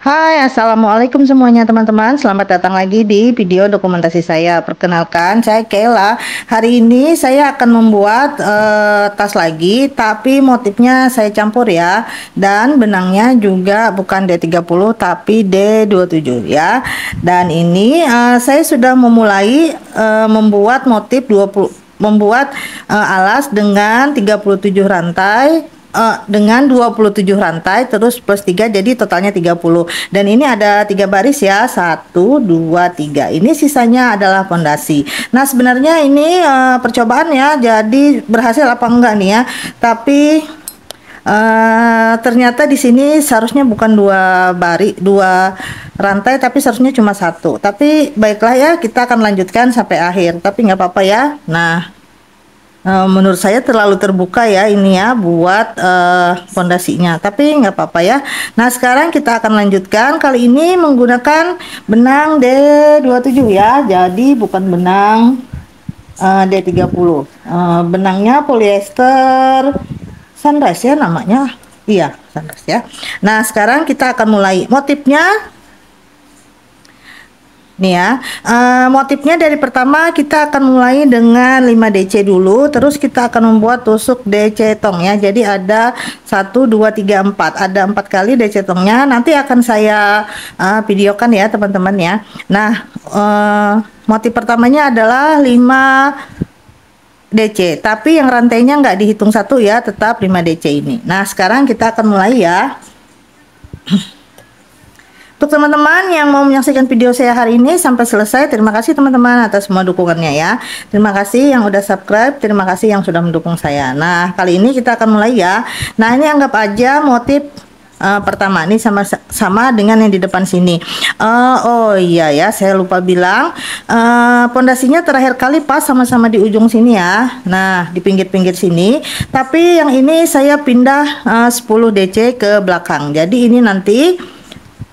Hai, assalamualaikum semuanya teman-teman. Selamat datang lagi di video dokumentasi saya. Perkenalkan, saya Kayla. Hari ini saya akan membuat tas lagi, tapi motifnya saya campur ya. Dan benangnya juga bukan D30 tapi D27 ya. Dan ini saya sudah memulai membuat motif 20, alas dengan 37 rantai, dengan 27 rantai terus plus 3, jadi totalnya 30. Dan ini ada 3 baris ya, 1 2 3. Ini sisanya adalah fondasi. Nah, sebenarnya ini percobaan ya, jadi berhasil apa enggak nih ya. Tapi ternyata di sini seharusnya bukan dua rantai, tapi seharusnya cuma satu. Tapi baiklah ya, kita akan lanjutkan sampai akhir. Tapi nggak apa-apa ya. Nah, menurut saya terlalu terbuka ya ini ya buat fondasinya, tapi nggak apa-apa ya. Nah, sekarang kita akan lanjutkan, kali ini menggunakan benang D27 ya, jadi bukan benang D30. Benangnya polyester sunrise ya namanya, iya sunrise ya. Nah, sekarang kita akan mulai motifnya nih ya. Motifnya dari pertama kita akan mulai dengan 5 DC dulu, terus kita akan membuat tusuk DC tong ya. Jadi ada 1 2 3 4, ada 4 kali DC tongnya. Nanti akan saya videokan ya teman-teman ya. Nah, motif pertamanya adalah 5 DC, tapi yang rantainya nggak dihitung satu ya, tetap 5 DC ini. Nah, sekarang kita akan mulai ya. Untuk teman-teman yang mau menyaksikan video saya hari ini sampai selesai, terima kasih teman-teman atas semua dukungannya ya. Terima kasih yang udah subscribe, terima kasih yang sudah mendukung saya. Nah, kali ini kita akan mulai ya. Nah, ini anggap aja motif pertama ini sama dengan yang di depan sini. Oh iya ya, saya lupa bilang, pondasinya terakhir kali pas sama-sama di ujung sini ya. Nah, di pinggir-pinggir sini. Tapi yang ini saya pindah 10 DC ke belakang. Jadi ini nanti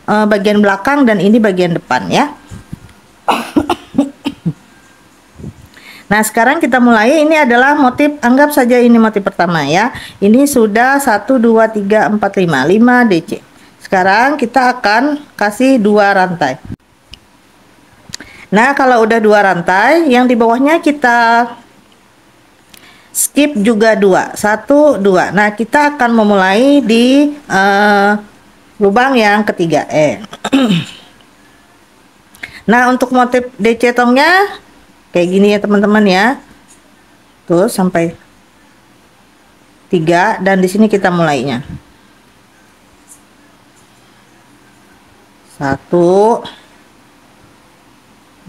bagian belakang dan ini bagian depan ya. Nah, sekarang kita mulai. Ini adalah motif, anggap saja ini motif pertama ya. Ini sudah 1 2 3 4 5 DC. Sekarang kita akan kasih 2 rantai. Nah, kalau udah 2 rantai, yang di bawahnya kita skip juga 2, 1 2. Nah, kita akan memulai di lubang yang ketiga. Nah, untuk motif DC tongnya kayak gini ya teman-teman ya. Tuh sampai 3, dan di sini kita mulainya 1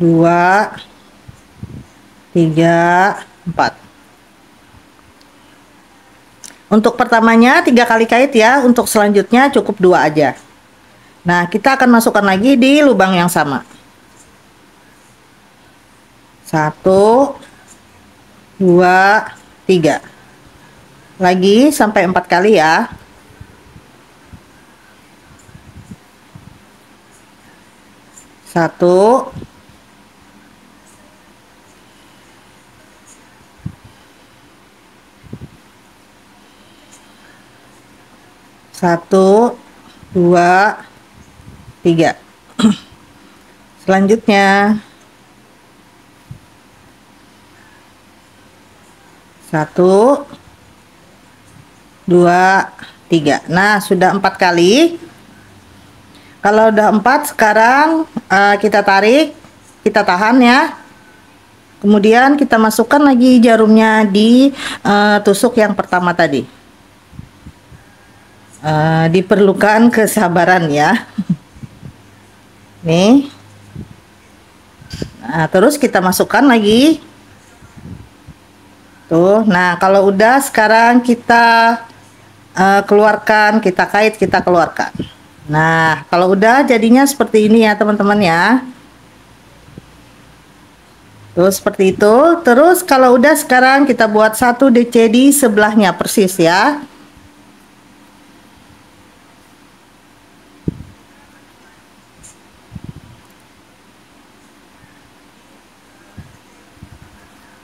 2 3 4. Untuk pertamanya 3 kali kait ya, untuk selanjutnya cukup 2 aja. Nah, kita akan masukkan lagi di lubang yang sama. 1 2 3. Lagi sampai 4 kali ya. 1 1 2 3. Selanjutnya 1 2 3. Nah, sudah 4 kali. Kalau udah 4, sekarang kita tarik, kita tahan ya. Kemudian kita masukkan lagi jarumnya di tusuk yang pertama tadi. Diperlukan kesabaran ya. Nih. Nah, terus kita masukkan lagi. Tuh. Nah, kalau udah, sekarang kita keluarkan, kita kait, kita keluarkan. Nah, kalau udah jadinya seperti ini ya teman-teman ya. Tuh seperti itu. Terus kalau udah, sekarang kita buat 1 DC di sebelahnya persis ya.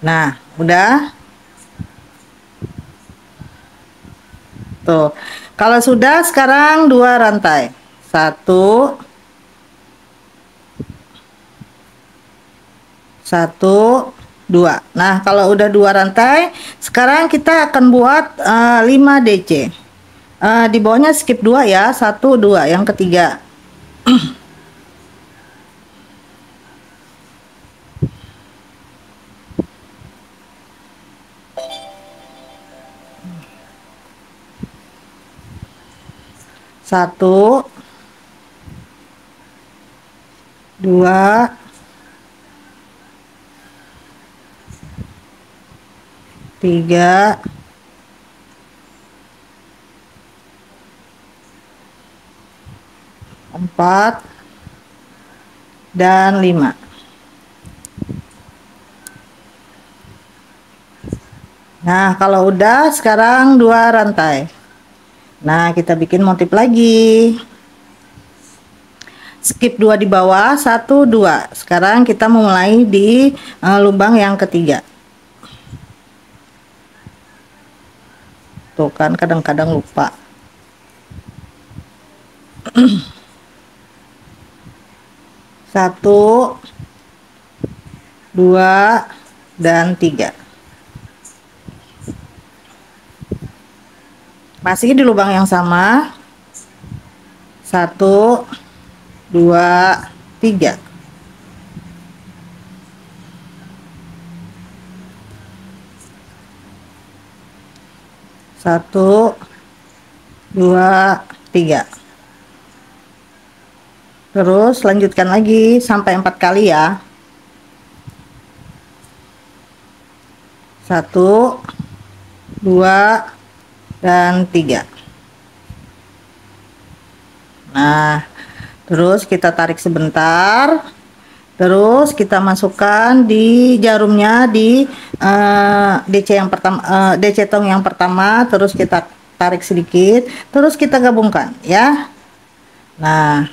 Nah, udah. Tuh. Kalau sudah, sekarang 2 rantai. Satu, satu, dua. Nah, kalau udah 2 rantai, sekarang kita akan buat 5 DC. Di bawahnya skip 2 ya, 1, 2, yang ketiga. Satu, dua, tiga, empat, dan 5. Nah, kalau udah, sekarang 2 rantai. Nah, kita bikin motif lagi. Skip 2 di bawah, 1, 2. Sekarang kita memulai di lubang yang ketiga. Tuh kan, kadang-kadang lupa. Satu, dua, dan 3. Masih di lubang yang sama. 1, 2, 3. Satu, dua, 3. Terus lanjutkan lagi sampai 4 kali ya. 1, 2, dan 3. Nah, terus kita tarik sebentar, terus kita masukkan di jarumnya di DC yang pertama, DC tong yang pertama, terus kita tarik sedikit, terus kita gabungkan ya. Nah,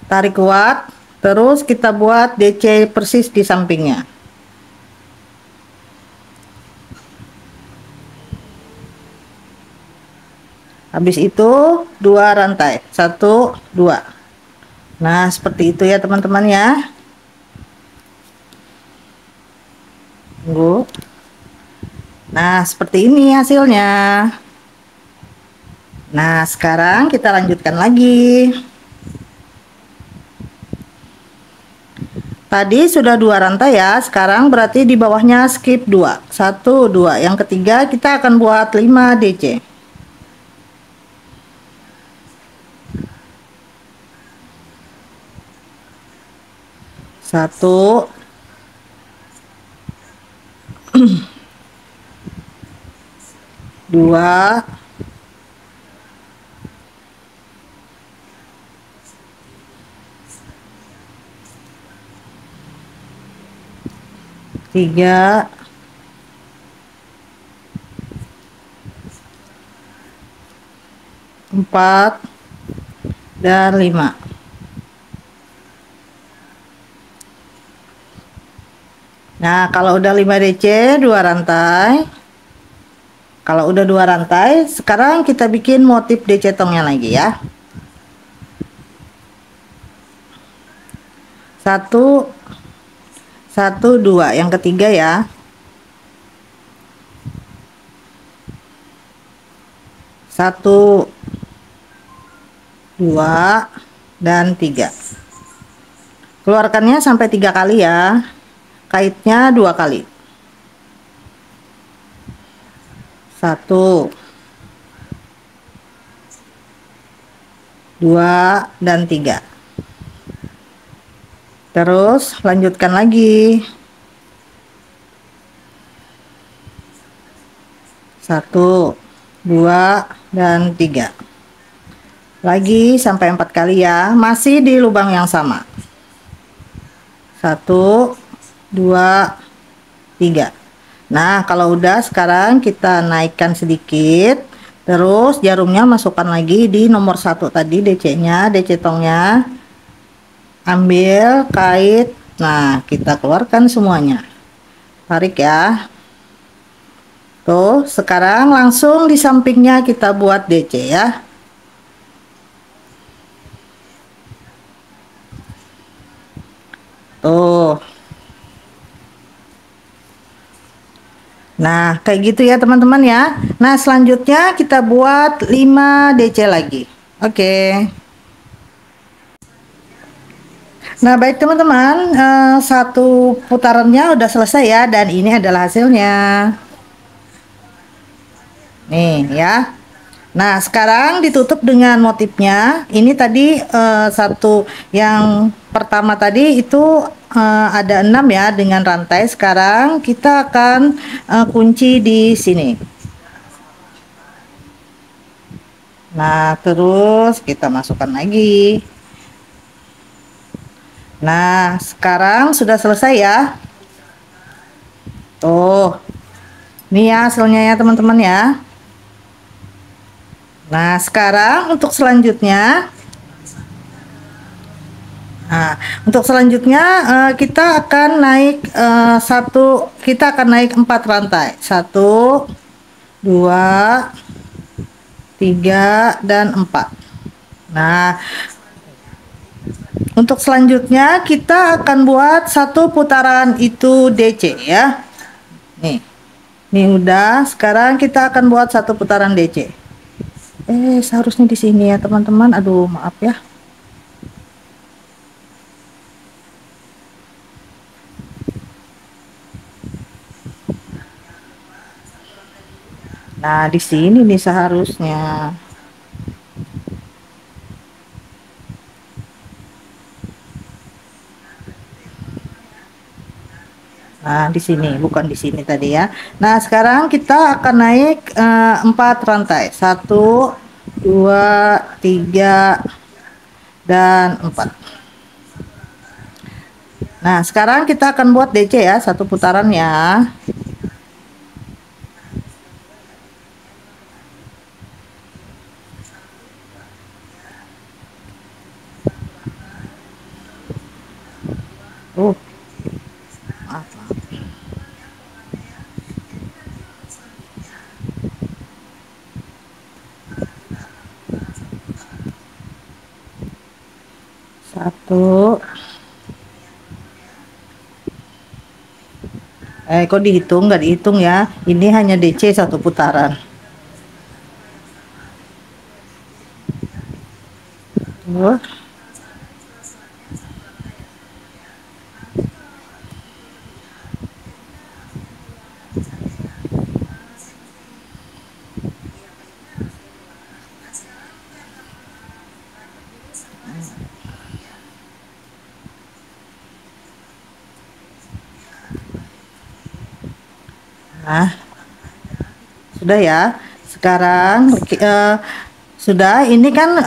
tarik kuat, terus kita buat DC persis di sampingnya. Habis itu 2 rantai, 1, 2. Nah, seperti itu ya teman-teman ya. Tunggu. Nah, seperti ini hasilnya. Nah, sekarang kita lanjutkan lagi. Tadi sudah 2 rantai ya, sekarang berarti di bawahnya skip 2. 1, 2. Yang ketiga kita akan buat 5 DC. Satu, dua, tiga, empat, dan 5. Nah, kalau udah 5 DC, 2 rantai. Kalau udah 2 rantai, sekarang kita bikin motif DC tongnya lagi ya. 1, 1, 2. Yang ketiga ya. 1, 2, dan 3. Keluarkannya sampai 3 kali ya. Kaitnya 2 kali. 1, 2, dan 3. Terus lanjutkan lagi. 1, 2, dan 3. Lagi sampai 4 kali ya, masih di lubang yang sama. 1, 2, 3. Nah, kalau udah, sekarang kita naikkan sedikit, terus jarumnya masukkan lagi di nomor 1 tadi, DC nya, DC tongnya, ambil kait. Nah, kita keluarkan semuanya, tarik ya. Tuh, sekarang langsung di sampingnya kita buat DC ya. Tuh. Nah, kayak gitu ya teman-teman ya. Nah, selanjutnya kita buat 5 DC lagi. Oke. Nah, baik teman-teman, satu putarannya udah selesai ya, dan ini adalah hasilnya. Nih ya. Nah, sekarang ditutup dengan motifnya. Ini tadi satu yang pertama tadi itu ada 6 ya dengan rantai. Sekarang kita akan kunci di sini. Nah, terus kita masukkan lagi. Nah, sekarang sudah selesai ya. Tuh. Ini ya hasilnya ya teman-teman ya. Nah, sekarang untuk selanjutnya, untuk selanjutnya kita akan naik kita akan naik 4 rantai. 1, 2, 3, dan 4. Nah, untuk selanjutnya kita akan buat satu putaran itu DC ya. Nih, ini udah. Sekarang kita akan buat satu putaran DC. Seharusnya di sini ya teman-teman. Aduh, maaf ya. Nah, di sini nih seharusnya. Nah, di sini, bukan di sini tadi ya. Nah, sekarang kita akan naik 4 rantai. 1, 2, 3, dan 4. Nah, sekarang kita akan buat DC ya, satu putaran ya. Maaf, maaf. 1. Kok dihitung? Nggak dihitung ya. Ini hanya DC satu putaran. Tuh. Nah, sudah ya. Sekarang sudah. Ini kan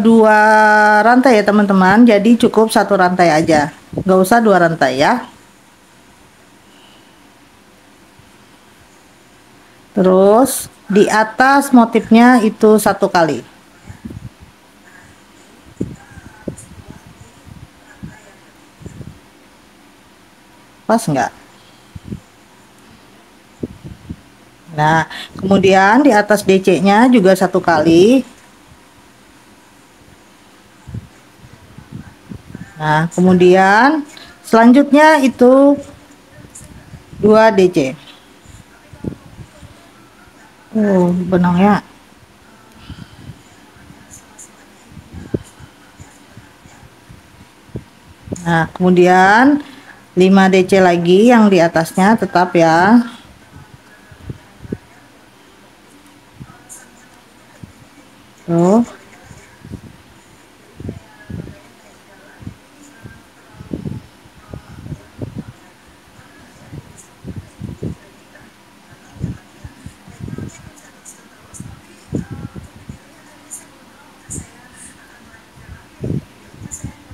2 rantai ya teman-teman. Jadi cukup satu rantai aja. Nggak usah 2 rantai ya. Terus di atas motifnya itu 1 kali. Pas nggak? Nah, kemudian di atas DC-nya juga 1 kali. Nah, kemudian selanjutnya itu 2 DC. Benangnya. Nah, kemudian 5 DC lagi yang di atasnya tetap ya. Tuh.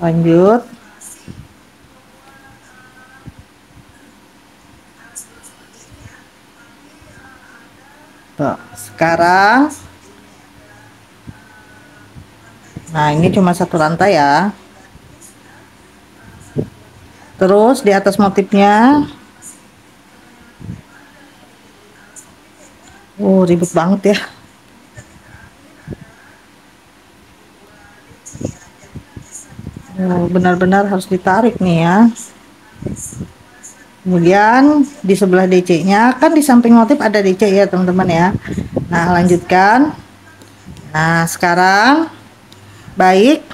Lanjut. Tuh, sekarang nah ini cuma 1 rantai ya. Terus di atas motifnya ribet banget ya. Benar-benar harus ditarik nih ya. Kemudian di sebelah DC-nya, kan di samping motif ada DC ya teman-teman ya. Nah, lanjutkan. Nah, sekarang baik.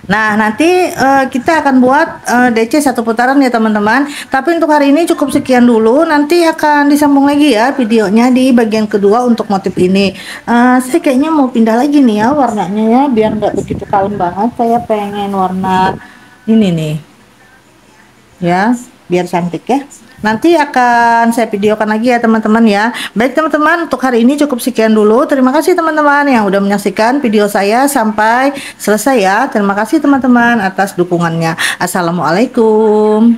Nah, nanti kita akan buat DC satu putaran ya teman-teman. Tapi untuk hari ini cukup sekian dulu. Nanti akan disambung lagi ya videonya di bagian kedua untuk motif ini. Saya kayaknya mau pindah lagi nih ya warnanya ya, biar nggak begitu kalem banget. Saya pengen warna ini nih ya, biar cantik ya. Nanti akan saya videokan lagi ya teman-teman ya. Baik teman-teman, untuk hari ini cukup sekian dulu. Terima kasih teman-teman yang udah menyaksikan video saya sampai selesai ya. Terima kasih teman-teman atas dukungannya. Assalamualaikum.